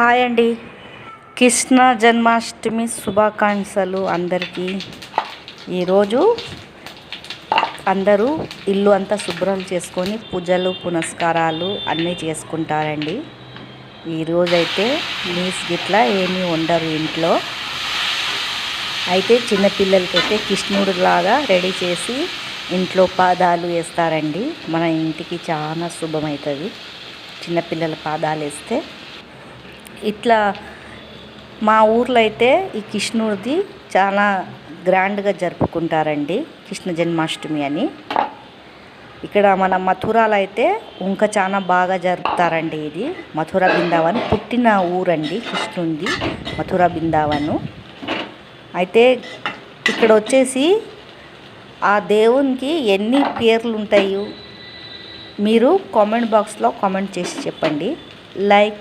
Hi అండి. కృష్ణ జన్మాష్టమి శుభాకాంక్షలు అందరికీ. ఈరోజు అందరూ ఇల్లు అంతా శుభ్రం చేసుకొని పూజలు పునస్కారాలు అన్నీ చేసుకుంటారండి. ఈరోజైతే నీస్ గిట్లా ఏమీ ఉండరు ఇంట్లో. అయితే చిన్నపిల్లలకైతే కృష్ణుడు లాగా రెడీ చేసి ఇంట్లో పాదాలు వేస్తారండి. మన ఇంటికి చాలా శుభమవుతుంది చిన్నపిల్లల పాదాలు వేస్తే. ఇట్లా మా ఊర్లో అయితే ఈ కృష్ణుడిది చాలా గ్రాండ్గా జరుపుకుంటారండి, కృష్ణ జన్మాష్టమి అని. ఇక్కడ మన మథురాలో అయితే ఇంకా చాలా బాగా జరుపుతారండి. ఇది మథుర బృందావన్ పుట్టిన ఊరండి కృష్ణుడిది, మథుర బృందావను. అయితే ఇక్కడ వచ్చేసి ఆ దేవునికి ఎన్ని పేర్లు ఉంటాయో మీరు కామెంట్ బాక్స్లో కామెంట్ చేసి చెప్పండి. లైక్